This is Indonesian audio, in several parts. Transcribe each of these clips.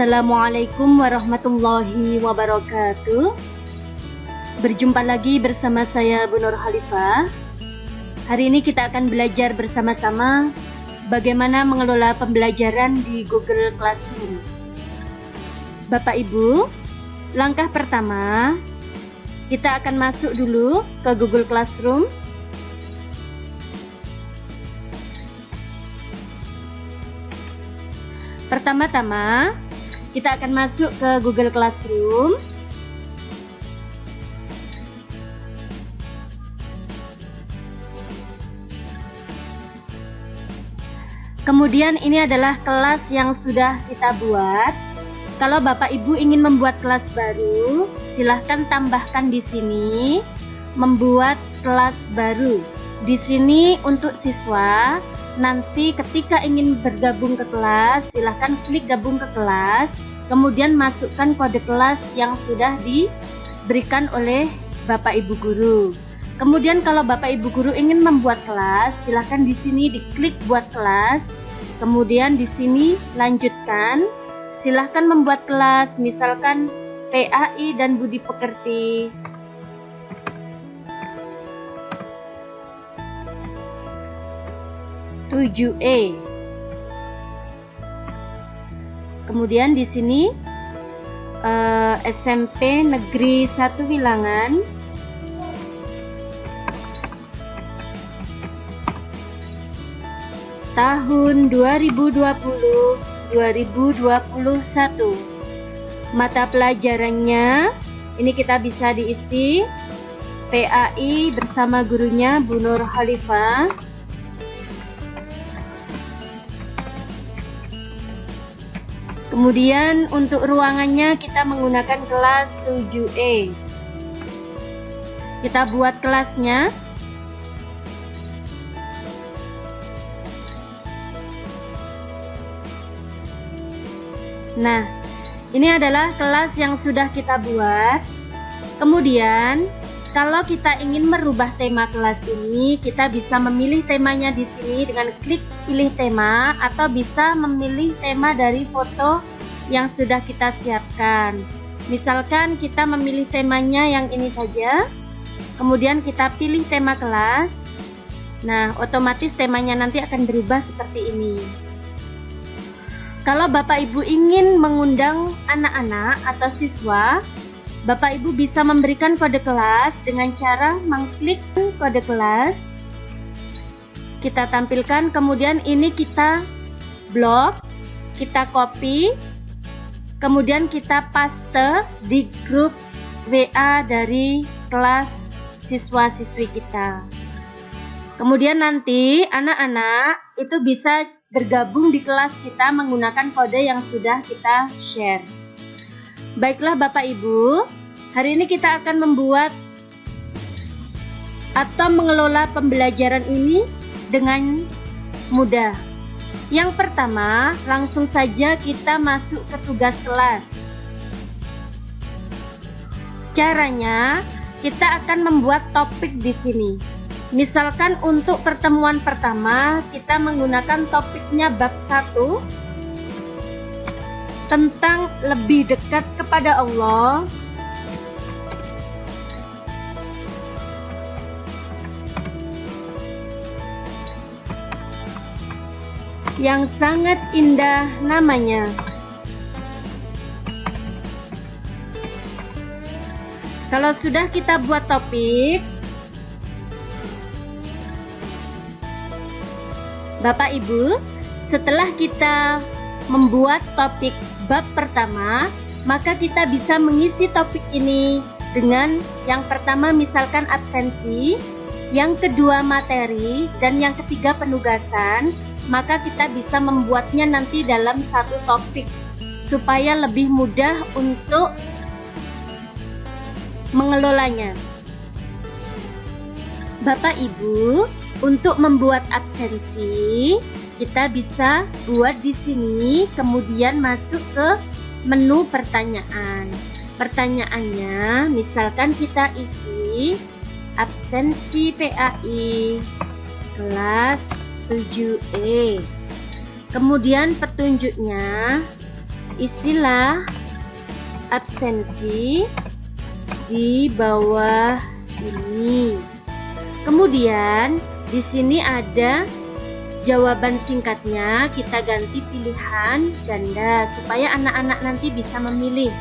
Assalamualaikum warahmatullahi wabarakatuh. Berjumpa lagi bersama saya Bu Nur Khalifah. Hari ini kita akan belajar bersama-sama bagaimana mengelola pembelajaran di Google Classroom. Bapak Ibu, langkah pertama kita akan masuk dulu ke Google Classroom. Pertama-tama kita akan masuk ke Google Classroom. Kemudian ini adalah kelas yang sudah kita buat. Kalau Bapak Ibu ingin membuat kelas baru, silahkan tambahkan di sini membuat kelas baru. Di sini untuk siswa. Nanti ketika ingin bergabung ke kelas, silahkan klik gabung ke kelas, kemudian masukkan kode kelas yang sudah diberikan oleh Bapak Ibu Guru. Kemudian kalau Bapak Ibu Guru ingin membuat kelas, silahkan di sini diklik buat kelas, kemudian di sini lanjutkan. Silahkan membuat kelas, misalkan PAI dan Budi Pekerti. E. Kemudian di sini SMP Negeri 1 Wilangan. Tahun 2020-2021. Mata pelajarannya ini kita bisa diisi PAI bersama gurunya Bu Nur Khalifah. Kemudian untuk ruangannya kita menggunakan kelas 7E. Kita buat kelasnya. Nah, ini adalah kelas yang sudah kita buat. Kemudian, kalau kita ingin merubah tema kelas ini, kita bisa memilih temanya di sini dengan klik pilih tema, atau bisa memilih tema dari foto yang sudah kita siapkan. Misalkan kita memilih temanya yang ini saja, kemudian kita pilih tema kelas. Nah, otomatis temanya nanti akan berubah seperti ini. Kalau Bapak Ibu ingin mengundang anak-anak atau siswa, Bapak Ibu bisa memberikan kode kelas dengan cara mengklik kode kelas. Kita tampilkan, kemudian ini kita blok, kita copy, kemudian kita paste di grup WA dari kelas siswa-siswi kita. Kemudian nanti anak-anak itu bisa bergabung di kelas kita menggunakan kode yang sudah kita share. Baiklah Bapak Ibu, hari ini kita akan membuat atau mengelola pembelajaran ini dengan mudah. Yang pertama, langsung saja kita masuk ke tugas kelas. Caranya, kita akan membuat topik di sini. Misalkan untuk pertemuan pertama, kita menggunakan topiknya bab 1 tentang lebih dekat kepada Allah. Yang sangat indah namanya. Kalau sudah kita buat topik, Bapak Ibu, setelah kita membuat topik bab pertama, maka kita bisa mengisi topik ini dengan yang pertama misalkan absensi, yang kedua materi, dan yang ketiga penugasan. Maka kita bisa membuatnya nanti dalam satu topik supaya lebih mudah untuk mengelolanya. Bapak Ibu, untuk membuat absensi, kita bisa buat di sini, kemudian masuk ke menu pertanyaan. Pertanyaannya, misalkan kita isi absensi PAI kelas 7E. Kemudian petunjuknya, isilah absensi di bawah ini. Kemudian di sini ada jawaban singkatnya, kita ganti pilihan ganda supaya anak-anak nanti bisa memilih.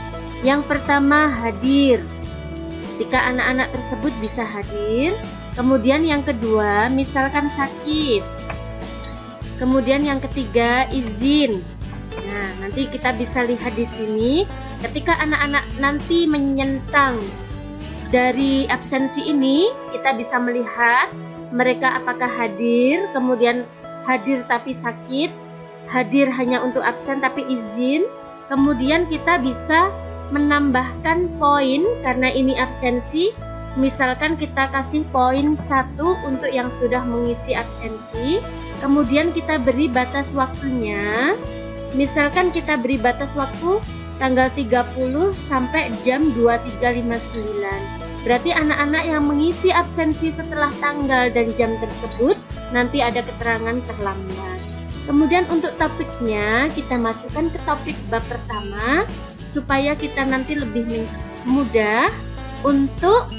Yang pertama hadir, ketika anak-anak tersebut bisa hadir. Kemudian yang kedua misalkan sakit. Kemudian yang ketiga izin. Nah, nanti kita bisa lihat di sini ketika anak-anak nanti menyentang dari absensi ini, kita bisa melihat mereka apakah hadir, kemudian hadir tapi sakit, hadir hanya untuk absen tapi izin. Kemudian kita bisa menambahkan poin karena ini absensi. Misalkan kita kasih poin 1 untuk yang sudah mengisi absensi. Kemudian kita beri batas waktunya. Misalkan kita beri batas waktu tanggal 30 sampai jam 23.59. Berarti anak-anak yang mengisi absensi setelah tanggal dan jam tersebut nanti ada keterangan terlambat. Kemudian untuk topiknya kita masukkan ke topik bab pertama supaya kita nanti lebih mudah untuk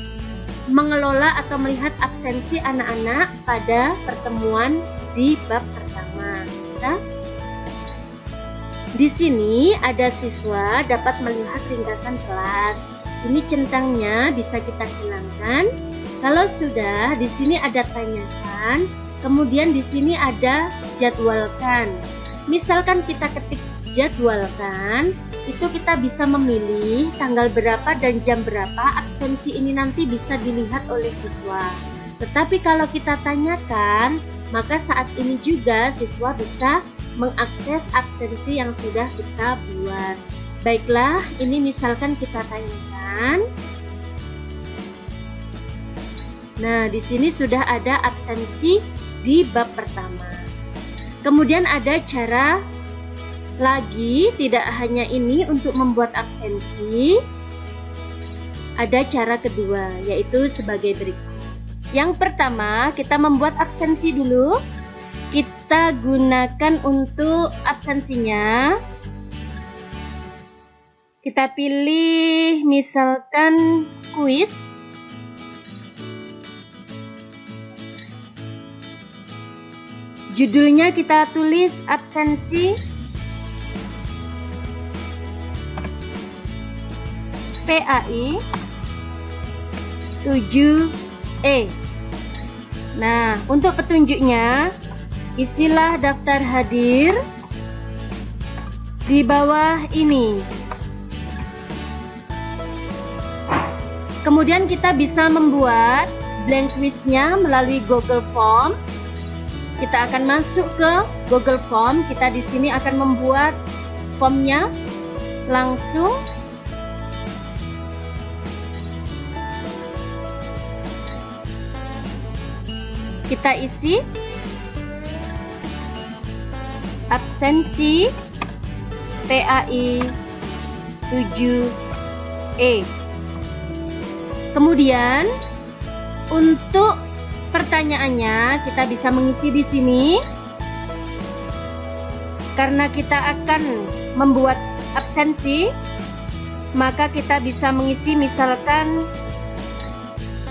mengelola atau melihat absensi anak-anak pada pertemuan di bab pertama. Di sini ada siswa dapat melihat ringkasan kelas. Ini centangnya bisa kita hilangkan. Kalau sudah, di sini ada tanyakan, kemudian di sini ada jadwalkan. Misalkan kita ketik jadwalkan, itu kita bisa memilih tanggal berapa dan jam berapa absensi ini nanti bisa dilihat oleh siswa. Tetapi kalau kita tanyakan, maka saat ini juga siswa bisa mengakses absensi yang sudah kita buat. Baiklah, ini misalkan kita tanyakan. Nah, di sini sudah ada absensi di bab pertama. Kemudian ada cara lagi, tidak hanya ini untuk membuat absensi. Ada cara kedua, yaitu sebagai berikut. Yang pertama, kita membuat absensi dulu. Kita gunakan untuk absensinya. Kita pilih misalkan kuis. Judulnya kita tulis absensi PAI 7E. Nah, untuk petunjuknya, isilah daftar hadir di bawah ini. Kemudian kita bisa membuat blank quiznya melalui Google Form. Kita akan masuk ke Google Form. Kita di sini akan membuat formnya langsung. Kita isi absensi PAI 7E. Kemudian untuk pertanyaannya kita bisa mengisi di sini. Karena kita akan membuat absensi, maka kita bisa mengisi misalkan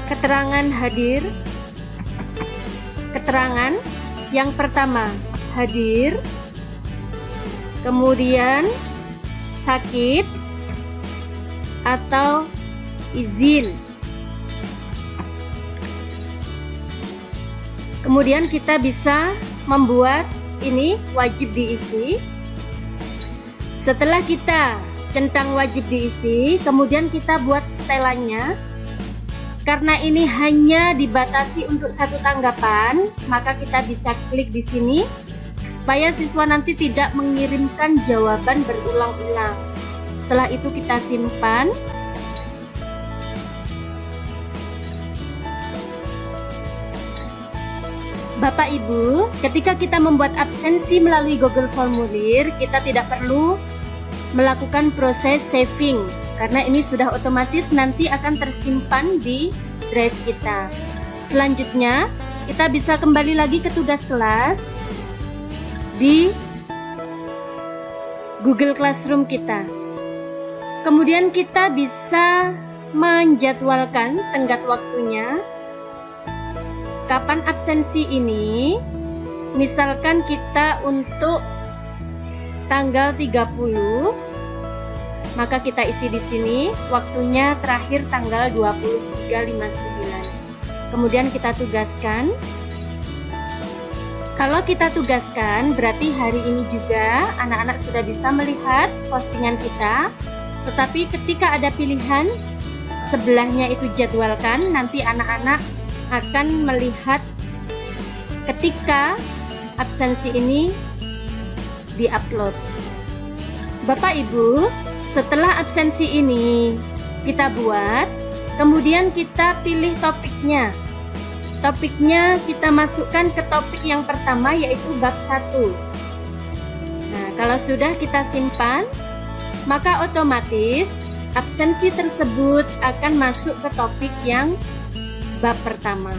keterangan hadir. Keterangan yang pertama hadir, kemudian sakit atau izin. Kemudian kita bisa membuat ini wajib diisi. Setelah kita centang wajib diisi, kemudian kita buat setelannya. Karena ini hanya dibatasi untuk satu tanggapan, maka kita bisa klik di sini supaya siswa nanti tidak mengirimkan jawaban berulang-ulang. Setelah itu kita simpan. Bapak Ibu, ketika kita membuat absensi melalui Google Formulir, kita tidak perlu melakukan proses saving karena ini sudah otomatis nanti akan tersimpan di drive kita. Selanjutnya, kita bisa kembali lagi ke tugas kelas di Google Classroom kita. Kemudian kita bisa menjadwalkan tenggat waktunya. Kapan absensi ini? Misalkan kita untuk tanggal 30, maka kita isi di sini waktunya terakhir tanggal 23.59. Kemudian kita tugaskan. Kalau kita tugaskan berarti hari ini juga anak-anak sudah bisa melihat postingan kita. Tetapi ketika ada pilihan sebelahnya itu jadwalkan, nanti anak-anak akan melihat ketika absensi ini diupload. Bapak Ibu, setelah absensi ini kita buat, kemudian kita pilih topiknya. Topiknya kita masukkan ke topik yang pertama, yaitu bab 1. Nah, kalau sudah kita simpan, maka otomatis absensi tersebut akan masuk ke topik yang bab pertama.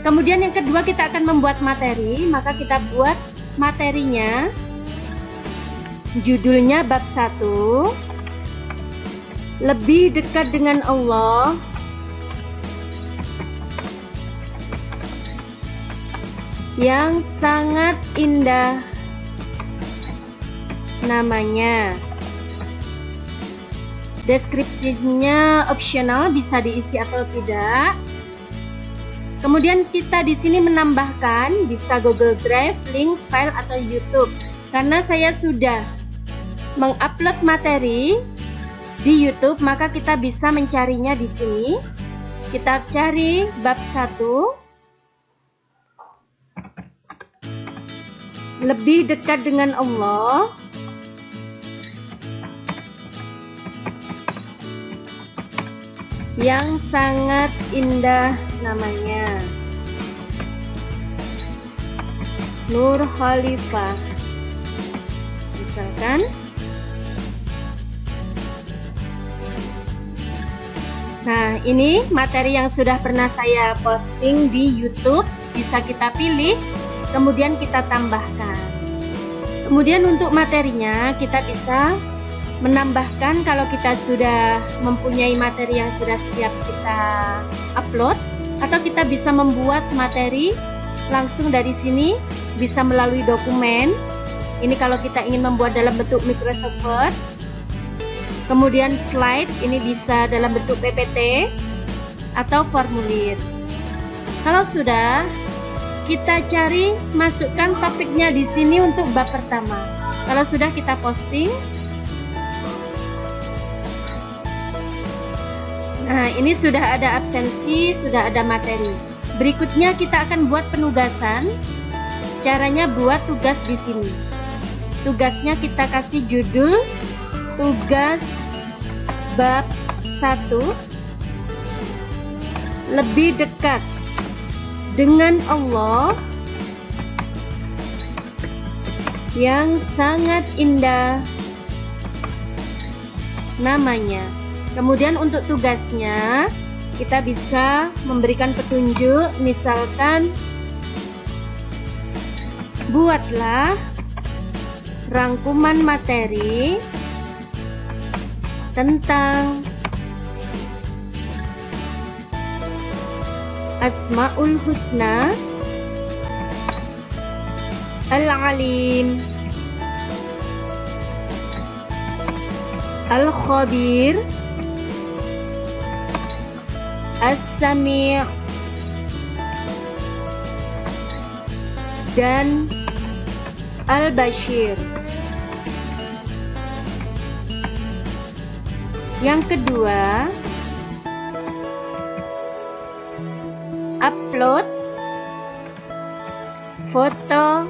Kemudian yang kedua kita akan membuat materi, maka kita buat materinya. Judulnya bab 1, lebih dekat dengan Allah. Yang sangat indah namanya. Deskripsinya opsional, bisa diisi atau tidak. Kemudian kita di sini menambahkan bisa Google Drive, link, file atau YouTube. Karena saya sudah mengupload materi di YouTube, maka kita bisa mencarinya di sini. Kita cari bab 1. Lebih dekat dengan Allah. Yang sangat indah namanya. Nur Khalifah. Misalkan. Nah, ini materi yang sudah pernah saya posting di YouTube. Bisa kita pilih, kemudian kita tambahkan. Kemudian untuk materinya kita bisa menambahkan kalau kita sudah mempunyai materi yang sudah siap kita upload, atau kita bisa membuat materi langsung dari sini, bisa melalui dokumen. Ini kalau kita ingin membuat dalam bentuk Microsoft Word. Kemudian slide, ini bisa dalam bentuk PPT atau formulir. Kalau sudah, kita cari, masukkan topiknya di sini untuk bab pertama. Kalau sudah, kita posting. Nah, ini sudah ada absensi, sudah ada materi. Berikutnya kita akan buat penugasan. Caranya buat tugas di sini. Tugasnya kita kasih judul tugas bab 1, lebih dekat dengan Allah yang sangat indah namanya. Kemudian untuk tugasnya kita bisa memberikan petunjuk, misalkan buatlah rangkuman materi tentang Asmaul Husna, Al-Alim, Al-Khabir, As-Sami' dan Al-Bashir. Yang kedua, upload foto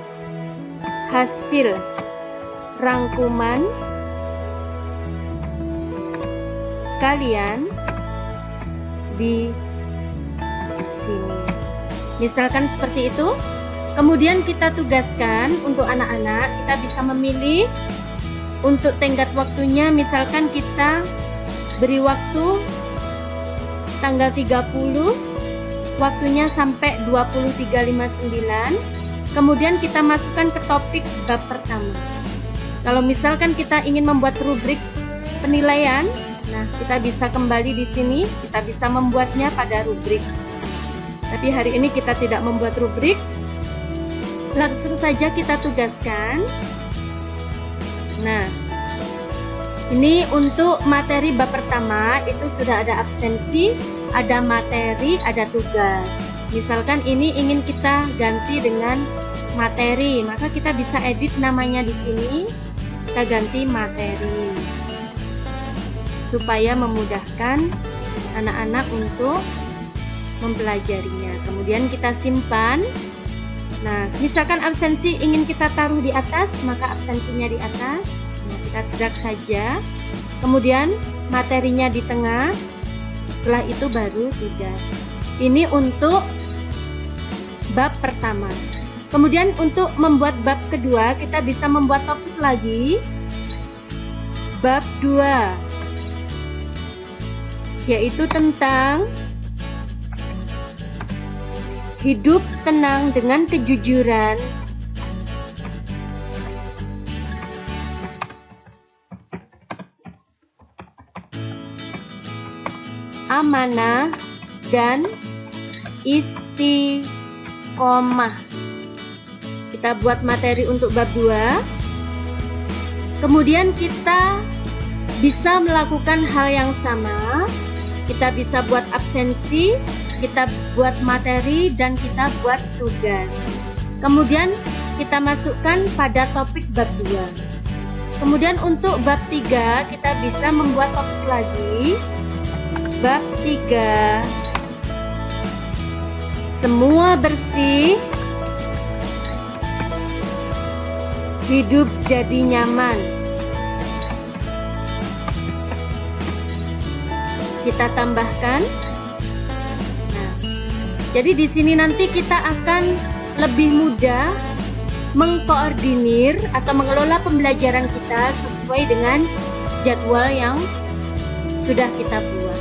hasil rangkuman kalian di sini. Misalkan seperti itu. Kemudian kita tugaskan untuk anak-anak, kita bisa memilih untuk tenggat waktunya. Misalkan kita beri waktu tanggal 30, waktunya sampai 23.59. Kemudian kita masukkan ke topik bab pertama. Kalau misalkan kita ingin membuat rubrik penilaian, nah kita bisa kembali di sini, kita bisa membuatnya pada rubrik. Tapi hari ini kita tidak membuat rubrik, langsung saja kita tugaskan. Nah, ini untuk materi bab pertama itu sudah ada absensi, ada materi, ada tugas. Misalkan ini ingin kita ganti dengan materi, maka kita bisa edit namanya di sini, kita ganti materi supaya memudahkan anak-anak untuk mempelajarinya. Kemudian kita simpan. Nah, misalkan absensi ingin kita taruh di atas, maka absensinya di atas. Nah, kita drag saja. Kemudian materinya di tengah. Setelah itu baru tugas. Ini untuk bab pertama. Kemudian untuk membuat bab kedua, kita bisa membuat topik lagi. Bab 2, yaitu tentang hidup tenang dengan kejujuran, amanah, dan istiqomah. Kita buat materi untuk bab 2. Kemudian kita bisa melakukan hal yang sama. Kita bisa buat absensi, kita buat materi, dan kita buat tugas. Kemudian kita masukkan pada topik bab 2. Kemudian untuk bab 3 kita bisa membuat topik lagi. Bab 3, semua bersih, hidup jadi nyaman. Kita tambahkan. Nah, jadi di sini nanti kita akan lebih mudah mengkoordinir atau mengelola pembelajaran kita sesuai dengan jadwal yang sudah kita buat.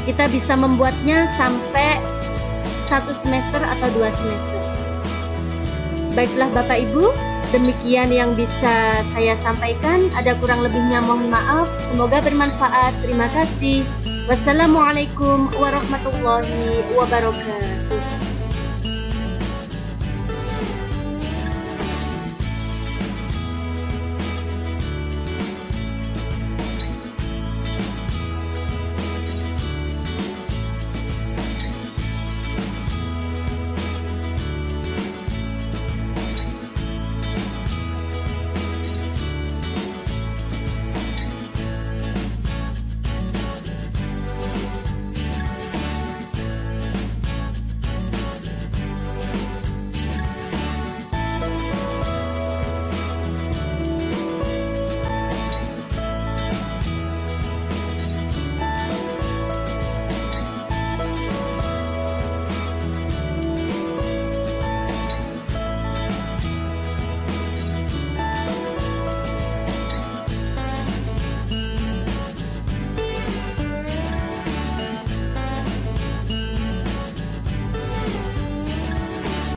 Kita bisa membuatnya sampai 1 semester atau 2 semester. Baiklah Bapak Ibu, demikian yang bisa saya sampaikan. Ada kurang lebihnya mohon maaf. Semoga bermanfaat. Terima kasih. Wassalamualaikum warahmatullahi wabarakatuh.